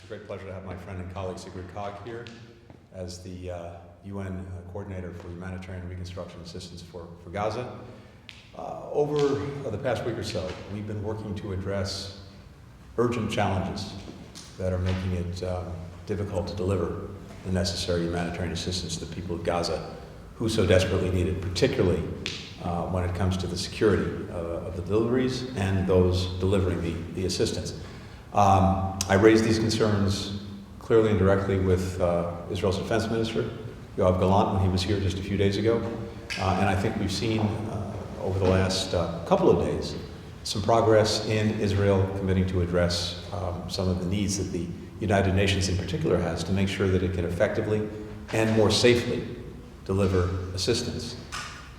great pleasure to have my friend and colleague Sigrid Kaag here as the UN Coordinator for Humanitarian Reconstruction Assistance for Gaza. Over the past week or so, we've been working to address urgent challenges that are making it difficult to deliver the necessary humanitarian assistance to the people of Gaza who so desperately need it, particularly when it comes to the security of the deliveries and those delivering the assistance. I raised these concerns clearly and directly with Israel's Defense Minister, Yoav Gallant, when he was here just a few days ago. And I think we've seen over the last couple of days some progress in Israel committing to address some of the needs that the United Nations in particular has to make sure that it can effectively and more safely deliver assistance.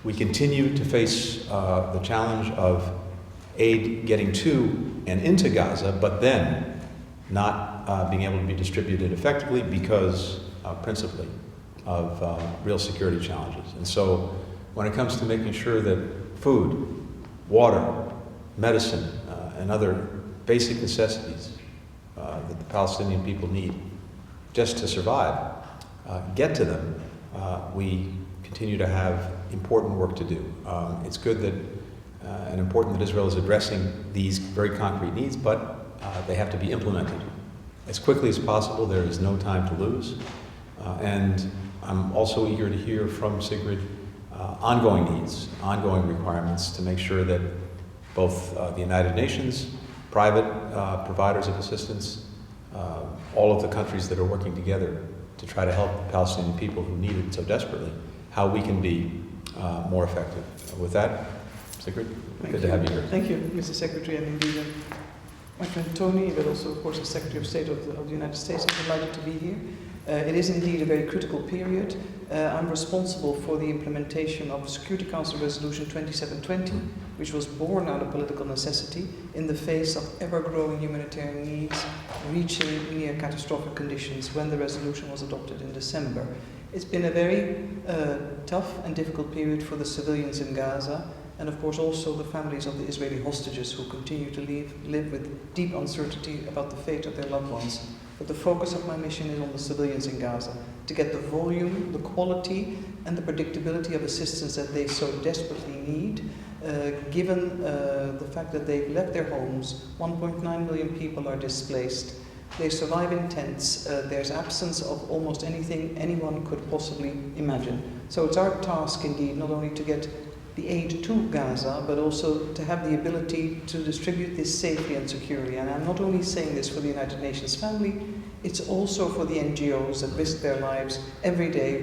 We continue to face the challenge of aid getting to and into Gaza, but then not being able to be distributed effectively because principally of real security challenges. And so when it comes to making sure that food, water, medicine, and other basic necessities that the Palestinian people need just to survive get to them, we continue to have important work to do. It's good that and important that Israel is addressing these very concrete needs, but they have to be implemented as quickly as possible. There is no time to lose. And I'm also eager to hear from Sigrid ongoing needs, ongoing requirements to make sure that both the United Nations, private providers of assistance, all of the countries that are working together to try to help the Palestinian people who need it so desperately, how we can be more effective. With that, Sigrid, good to have you here. Thank you, Mr. Secretary, and indeed my friend Tony, but also, of course, the Secretary of State of the United States. I'm delighted to be here. It is indeed a very critical period. I'm responsible for the implementation of Security Council Resolution 2720, which was born out of political necessity in the face of ever-growing humanitarian needs, reaching near catastrophic conditions when the resolution was adopted in December. It's been a very tough and difficult period for the civilians in Gaza, and of course also the families of the Israeli hostages who continue to live with deep uncertainty about the fate of their loved ones. But the focus of my mission is on the civilians in Gaza, to get the volume, the quality, and the predictability of assistance that they so desperately need, given the fact that they've left their homes. 1.9 million people are displaced. They survive in tents. There's absence of almost anything anyone could possibly imagine. So it's our task indeed not only to get the aid to Gaza, but also to have the ability to distribute this safely and securely. And I'm not only saying this for the United Nations family, it's also for the NGOs that risk their lives every day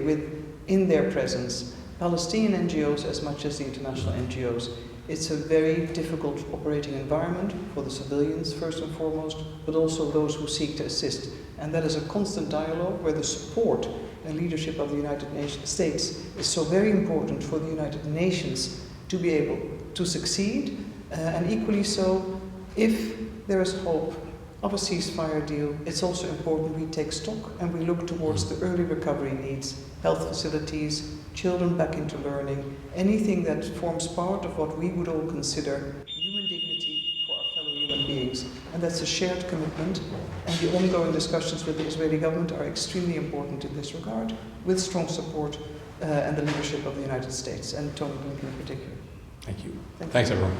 in their presence. Palestinian NGOs as much as the international NGOs. It's a very difficult operating environment for the civilians, first and foremost, but also those who seek to assist. And that is a constant dialogue where the support and leadership of the United States is so very important for the United Nations to be able to succeed, and equally so, if there is hope of a ceasefire deal, it's also important we take stock and we look towards the early recovery needs, health facilities, children back into learning, anything that forms part of what we would all consider human dignity for our fellow human beings. And that's a shared commitment, and the ongoing discussions with the Israeli government are extremely important in this regard, with strong support and the leadership of the United States, and Tony Blinken in particular. Thank you. Thanks, everyone.